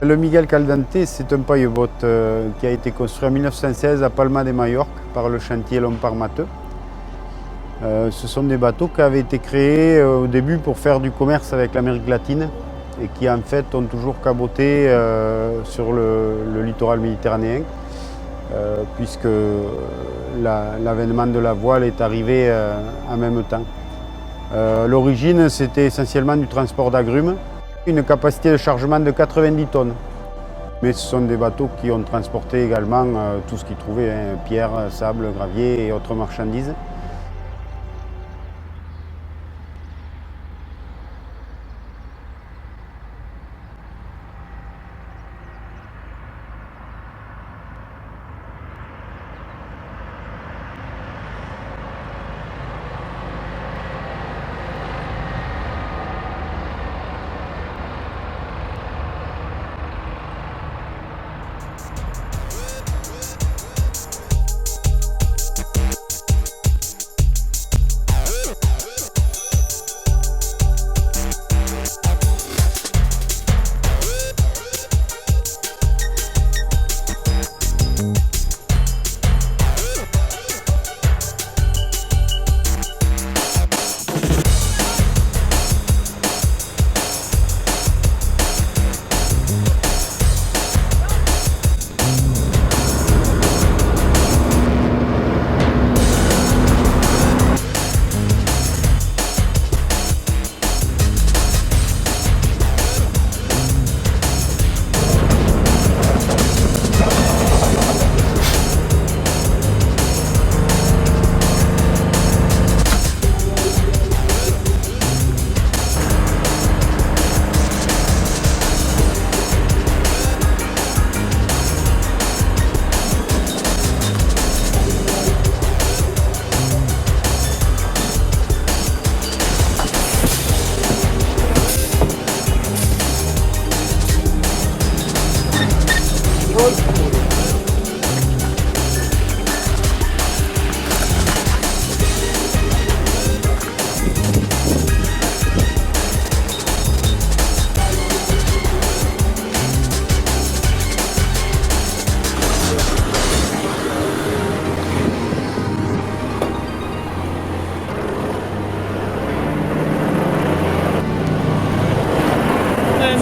Le Miguel Caldente, c'est un paquebot qui a été construit en 1916 à Palma de Majorque par le chantier Lomparmateux. Ce sont des bateaux qui avaient été créés au début pour faire du commerce avec l'Amérique latine et qui en fait ont toujours caboté sur le littoral méditerranéen puisque l'avènement de la voile est arrivé en même temps. L'origine, c'était essentiellement du transport d'agrumes, une capacité de chargement de 90 tonnes. Mais ce sont des bateaux qui ont transporté également tout ce qu'ils trouvaient, pierre, sable, gravier et autres marchandises.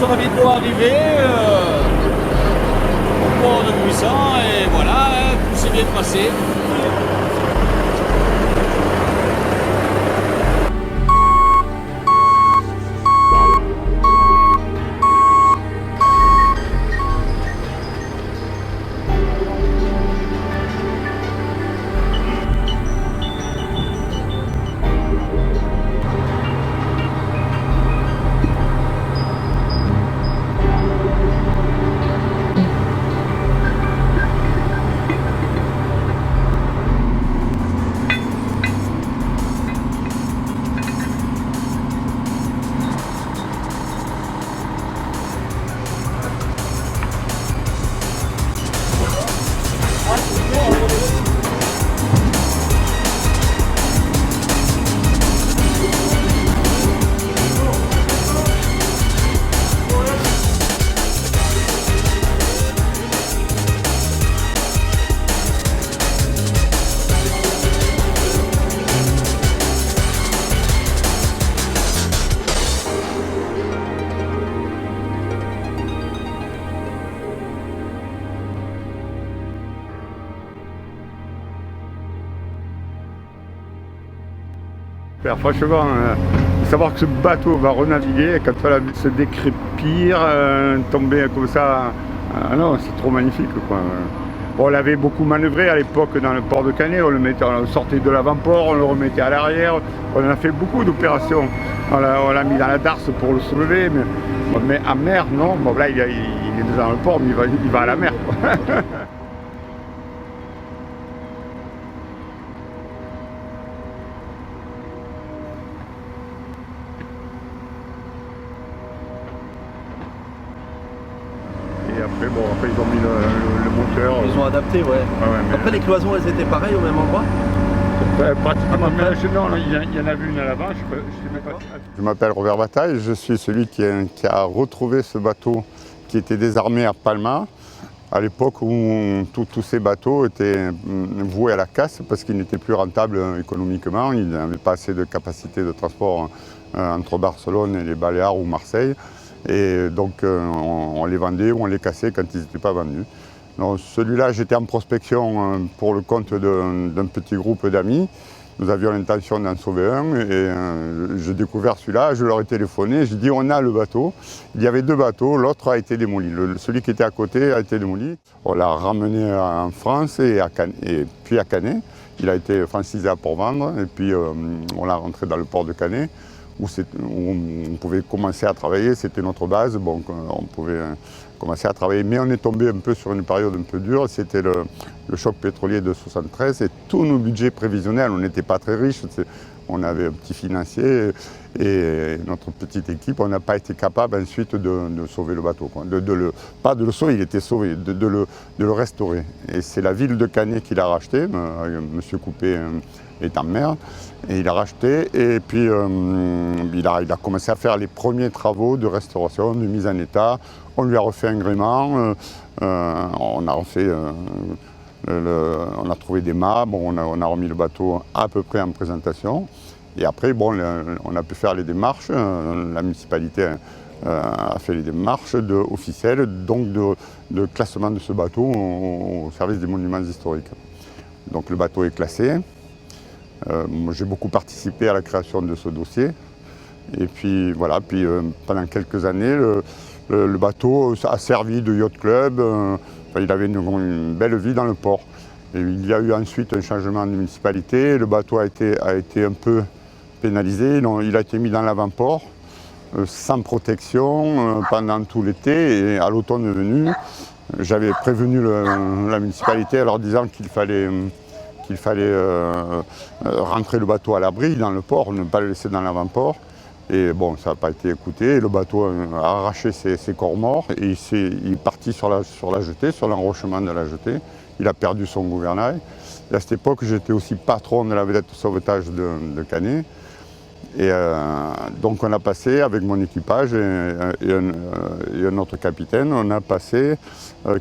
On a bientôt arrivé au port de Buisson et voilà, tout s'est bien passé. Franchement, savoir que ce bateau va renaviguer, quand on l'a vu se décrépir, tomber comme ça, non, c'est trop magnifique, quoi. Bon, on l'avait beaucoup manœuvré à l'époque dans le port de Canet, on le sortait de l'avant-port, on le remettait à l'arrière, on a fait beaucoup d'opérations. On l'a mis dans la darse pour le soulever, mais à mer, non. Bon, là, il est dans le port, mais il va à la mer, quoi. Après ils ont mis le moteur. Ils ont adapté, ouais. Après les cloisons, elles étaient pareilles au même endroit? Pratiquement, mais non, il y en a vu une à l'avant, je sais même pas. Je m'appelle Robert Bataille, je suis celui qui a retrouvé ce bateau qui qui était désarmé à Palma, à l'époque où tous ces bateaux étaient voués à la casse parce qu'ils n'étaient plus rentables économiquement, ils n'avaient pas assez de capacité de transport entre Barcelone et les Baléares ou Marseille. Et donc on les vendait ou on les cassait quand ils n'étaient pas vendus. Donc celui-là, j'étais en prospection pour le compte d'un petit groupe d'amis. Nous avions l'intention d'en sauver un et j'ai découvert celui-là, je leur ai téléphoné, j'ai dit on a le bateau. Il y avait 2 bateaux, l'autre a été démoli. Celui qui était à côté a été démoli. On l'a ramené en France et puis à Canet. Il a été francisé à Port-Vendre et puis on l'a rentré dans le port de Canet où on pouvait commencer à travailler, c'était notre base, donc on pouvait commencer à travailler. Mais on est tombé un peu sur une période un peu dure, c'était le choc pétrolier de 1973 et tous nos budgets prévisionnels, on n'était pas très riches, on avait un petit financier et notre petite équipe, on n'a pas été capable ensuite de sauver le bateau, quoi. Pas de le sauver, il était sauvé, de le restaurer. Et c'est la ville de Canet qui l'a racheté, M. Coupé est en mer, et il a racheté et puis il a commencé à faire les premiers travaux de restauration, de mise en état. On lui a refait un gréement, on a refait, on a trouvé des mâts, bon, on a remis le bateau à peu près en présentation. Et après, bon, on a pu faire les démarches, la municipalité a fait les démarches officielles, donc de classement de ce bateau au service des monuments historiques. Donc le bateau est classé. J'ai beaucoup participé à la création de ce dossier. Et puis voilà, pendant quelques années, le bateau a servi de yacht club. Il avait une belle vie dans le port. Et il y a eu ensuite un changement de municipalité. Le bateau a été un peu pénalisé. Il a été mis dans l'avant-port, sans protection, pendant tout l'été. Et à l'automne venu, j'avais prévenu la municipalité en leur disant qu'il fallait rentrer le bateau à l'abri dans le port, ne pas le laisser dans l'avant-port. Et bon, ça n'a pas été écouté. Le bateau a arraché ses corps morts et il est parti sur la jetée, sur l'enrochement de la jetée. Il a perdu son gouvernail. Et à cette époque, j'étais aussi patron de la vedette de sauvetage de Canet. Et donc on a passé, avec mon équipage et un autre capitaine, on a passé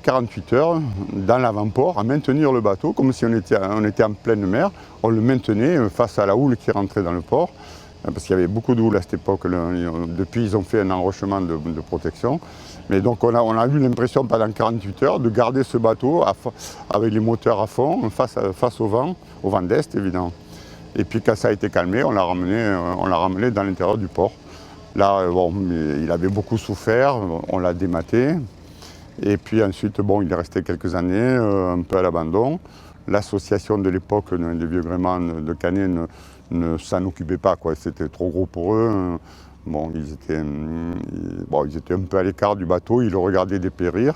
48 heures dans l'avant-port à maintenir le bateau, comme si on était en pleine mer. On le maintenait face à la houle qui rentrait dans le port, parce qu'il y avait beaucoup de houle à cette époque. Depuis, ils ont fait un enrochement de protection. Mais donc on a eu l'impression pendant 48 heures de garder ce bateau avec les moteurs à fond, face au vent d'est évidemment. Et puis quand ça a été calmé, on l'a ramené dans l'intérieur du port. Là, bon, il avait beaucoup souffert, on l'a dématé. Et puis ensuite, bon, il est resté quelques années un peu à l'abandon. L'association de l'époque des vieux gréements de Canet ne s'en occupait pas, quoi. C'était trop gros pour eux. Bon, ils étaient un peu à l'écart du bateau, ils le regardaient dépérir.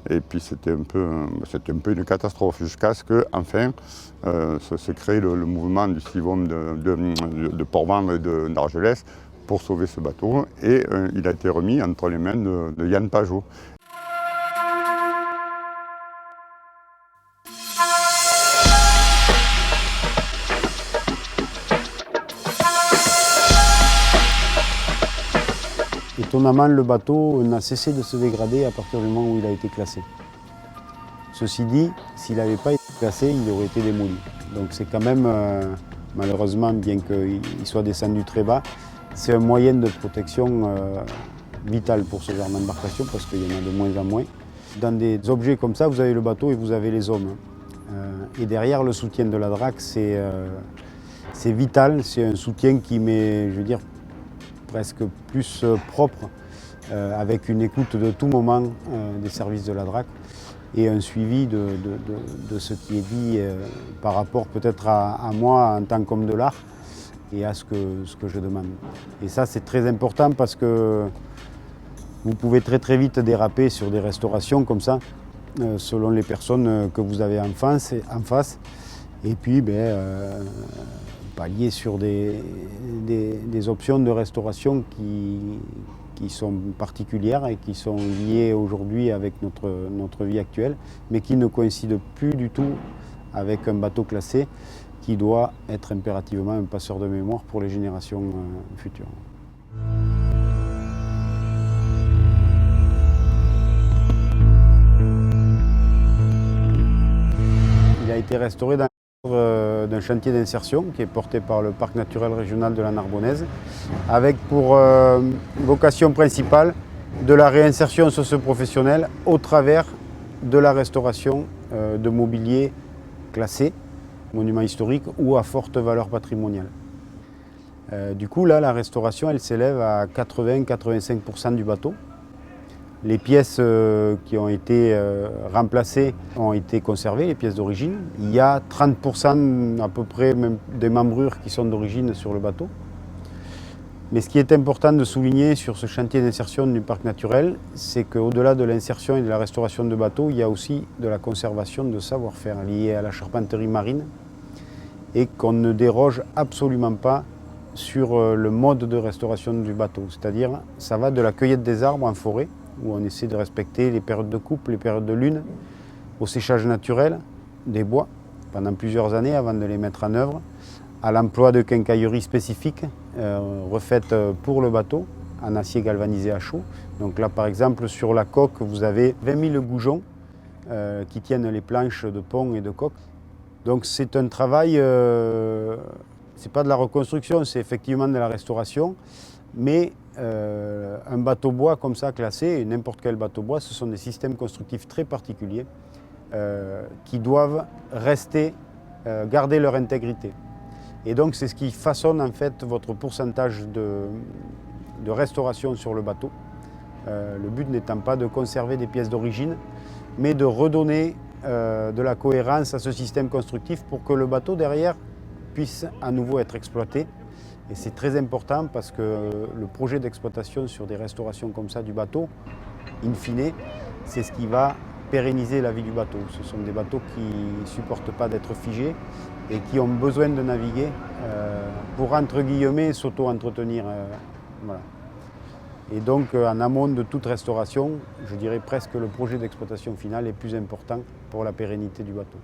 Et puis c'était un peu une catastrophe jusqu'à ce qu'enfin se crée le mouvement du Civum de Port-Vendre et d'Argelès pour sauver ce bateau. Et il a été remis entre les mains de Yann Pajot. Étonnamment, le bateau n'a cessé de se dégrader à partir du moment où il a été classé. Ceci dit, s'il n'avait pas été classé, il aurait été démoli. Donc c'est quand même, malheureusement, bien qu'il soit descendu très bas, c'est un moyen de protection vital pour ce genre d'embarcation parce qu'il y en a de moins en moins. Dans des objets comme ça, vous avez le bateau et vous avez les hommes. Et derrière, le soutien de la DRAC, c'est vital, c'est un soutien qui met, je veux dire, presque plus propre, avec une écoute de tout moment des services de la DRAC et un suivi de ce qui est dit par rapport peut-être à moi en tant qu'homme de l'art et à ce que je demande. Et ça c'est très important parce que vous pouvez très vite déraper sur des restaurations comme ça, selon les personnes que vous avez en face. Et puis pallier sur des options de restauration qui sont particulières et qui sont liées aujourd'hui avec notre vie actuelle, mais qui ne coïncident plus du tout avec un bateau classé qui doit être impérativement un passeur de mémoire pour les générations futures. a été restauré dans le cadre d'un chantier d'insertion qui est porté par le Parc naturel régional de la Narbonnaise, avec pour vocation principale de la réinsertion socio-professionnelle au travers de la restauration de mobilier classé, monument historique ou à forte valeur patrimoniale. Du coup, là, la restauration, elle s'élève à 80-85% du bateau. Les pièces qui ont été remplacées ont été conservées, les pièces d'origine. Il y a 30% à peu près même des membrures qui sont d'origine sur le bateau. Mais ce qui est important de souligner sur ce chantier d'insertion du parc naturel, c'est qu'au-delà de l'insertion et de la restauration de bateaux, il y a aussi de la conservation de savoir-faire lié à la charpenterie marine et qu'on ne déroge absolument pas sur le mode de restauration du bateau. C'est-à-dire, ça va de la cueillette des arbres en forêt, où on essaie de respecter les périodes de coupe, les périodes de lune, au séchage naturel des bois pendant plusieurs années avant de les mettre en œuvre, à l'emploi de quincailleries spécifiques refaites pour le bateau en acier galvanisé à chaud. Donc là par exemple sur la coque vous avez 20 000 goujons qui tiennent les planches de pont et de coque. Donc c'est un travail, c'est pas de la reconstruction, c'est effectivement de la restauration, mais un bateau bois comme ça classé, et n'importe quel bateau bois, ce sont des systèmes constructifs très particuliers qui doivent rester, garder leur intégrité. Et donc c'est ce qui façonne en fait votre pourcentage de restauration sur le bateau. Le but n'étant pas de conserver des pièces d'origine, mais de redonner de la cohérence à ce système constructif pour que le bateau derrière puisse à nouveau être exploité. Et c'est très important parce que le projet d'exploitation sur des restaurations comme ça du bateau, in fine, c'est ce qui va pérenniser la vie du bateau. Ce sont des bateaux qui ne supportent pas d'être figés et qui ont besoin de naviguer pour, entre guillemets, s'auto-entretenir. Voilà. Et donc, en amont de toute restauration, je dirais presque le projet d'exploitation final est plus important pour la pérennité du bateau.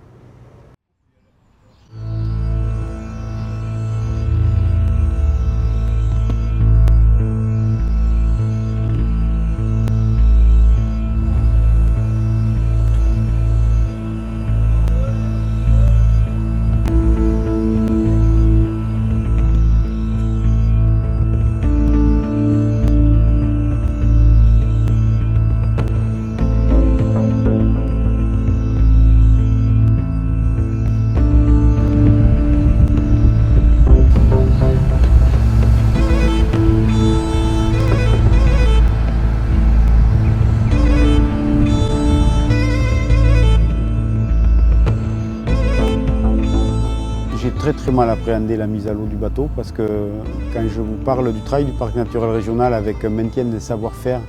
J'ai très mal appréhendé la mise à l'eau du bateau parce que quand je vous parle du travail du parc naturel régional avec un maintien des savoir-faire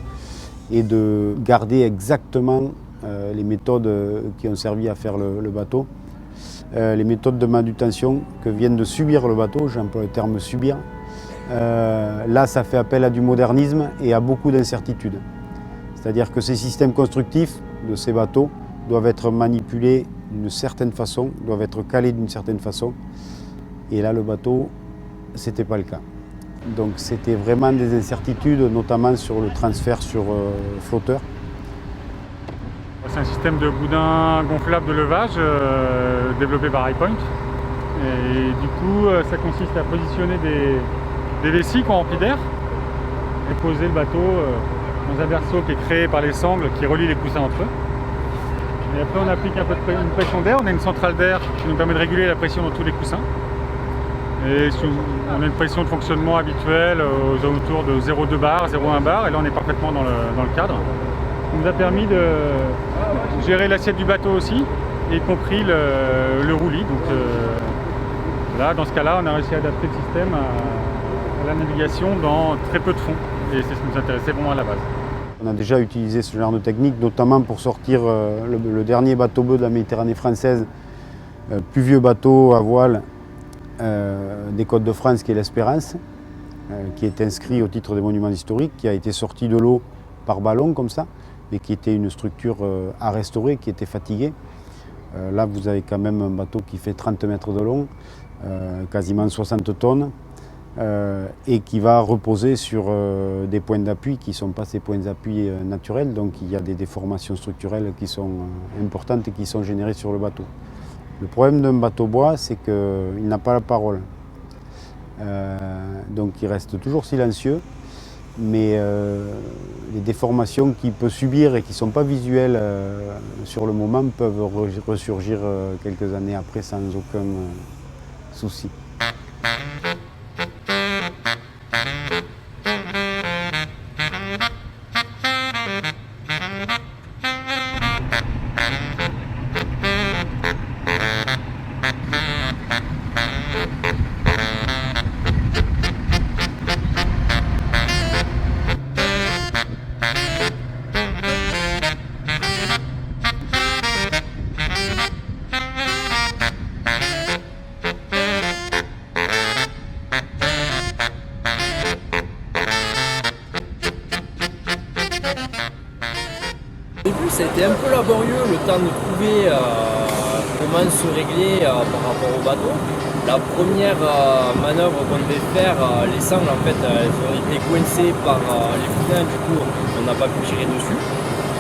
et de garder exactement les méthodes qui ont servi à faire le bateau, les méthodes de manutention que viennent de subir le bateau, j'emploie le terme subir, là ça fait appel à du modernisme et à beaucoup d'incertitudes. C'est-à-dire que ces systèmes constructifs de ces bateaux doivent être manipulés d'une certaine façon, doivent être calés d'une certaine façon. Et là, le bateau, ce n'était pas le cas. Donc c'était vraiment des incertitudes, notamment sur le transfert sur flotteur. C'est un système de boudin gonflable de levage développé par Highpoint. Et du coup, ça consiste à positionner des vessies qu'on remplit d'air et poser le bateau dans un berceau qui est créé par les sangles qui relient les coussins entre eux. Et après on applique un peu une pression d'air, on a une centrale d'air qui nous permet de réguler la pression dans tous les coussins. Et on a une pression de fonctionnement habituelle aux alentours de 0,2 bar, 0,1 bar, et là on est parfaitement dans le cadre. Ça nous a permis de gérer l'assiette du bateau aussi, y compris le roulis. Donc là, dans ce cas-là, on a réussi à adapter le système à la navigation dans très peu de fond. Et c'est ce qui nous intéressait vraiment à la base. On a déjà utilisé ce genre de technique, notamment pour sortir le dernier bateau-bœuf de la Méditerranée française, plus vieux bateau à voile des côtes de France, qui est l'Espérance, qui est inscrit au titre des monuments historiques, qui a été sorti de l'eau par ballon comme ça, mais qui était une structure à restaurer, qui était fatiguée. Là, vous avez quand même un bateau qui fait 30 mètres de long, quasiment 60 tonnes, et qui va reposer sur des points d'appui qui ne sont pas ces points d'appui naturels, donc il y a des déformations structurelles qui sont importantes et qui sont générées sur le bateau. Le problème d'un bateau-bois, c'est qu'il n'a pas la parole. Donc il reste toujours silencieux, mais les déformations qu'il peut subir et qui ne sont pas visuelles sur le moment peuvent ressurgir quelques années après sans aucun souci. Au début, ça a été un peu laborieux, le temps de trouver comment se régler par rapport au bateau. La première manœuvre qu'on devait faire, les sangles en fait, elles ont été coincées par les boudins, du coup on n'a pas pu tirer dessus.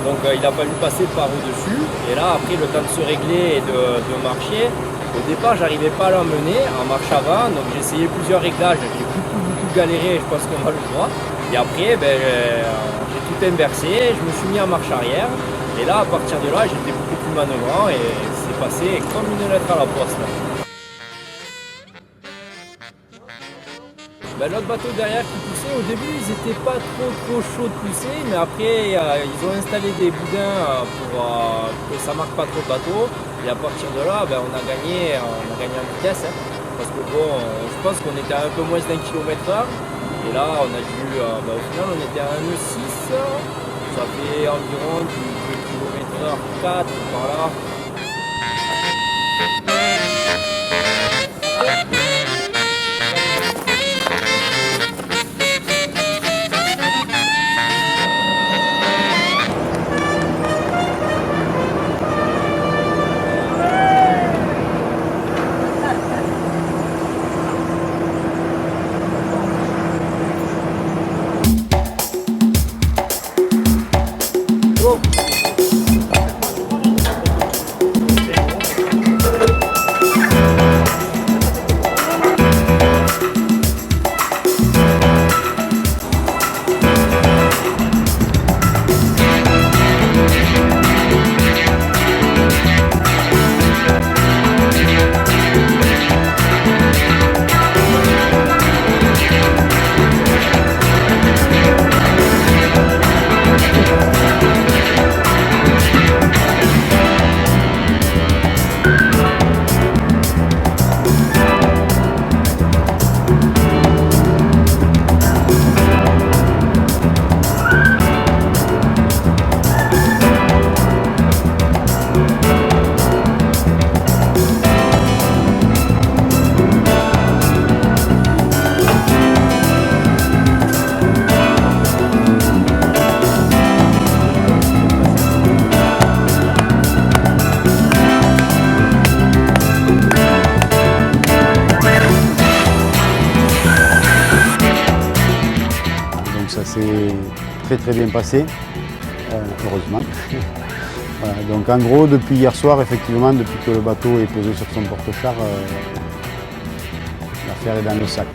Donc il a fallu passer par au-dessus. Et là, après, le temps de se régler et de marcher, au départ, j'arrivais pas à l'emmener en marche avant, donc j'ai essayé plusieurs réglages, j'ai beaucoup galéré, je pense qu'on va le voir. Et après, j'ai tout inversé, je me suis mis en marche arrière. Et là, à partir de là, j'étais beaucoup plus manœuvrant et c'est passé comme une lettre à la poste. L'autre bateau derrière qui poussait, au début, ils n'étaient pas trop chauds de pousser, mais après, ils ont installé des boudins pour que ça marque pas trop le bateau. Et à partir de là, on a gagné en vitesse. Parce que bon, je pense qu'on était à un peu moins d'1 km/h. Et là, on a dû, au final, on était à 1,6. Ça fait environ du 2 km/h 4 par là. Ça s'est très bien passé, heureusement. Voilà, donc en gros, depuis hier soir, effectivement, depuis que le bateau est posé sur son porte-char, l'affaire est dans le sac.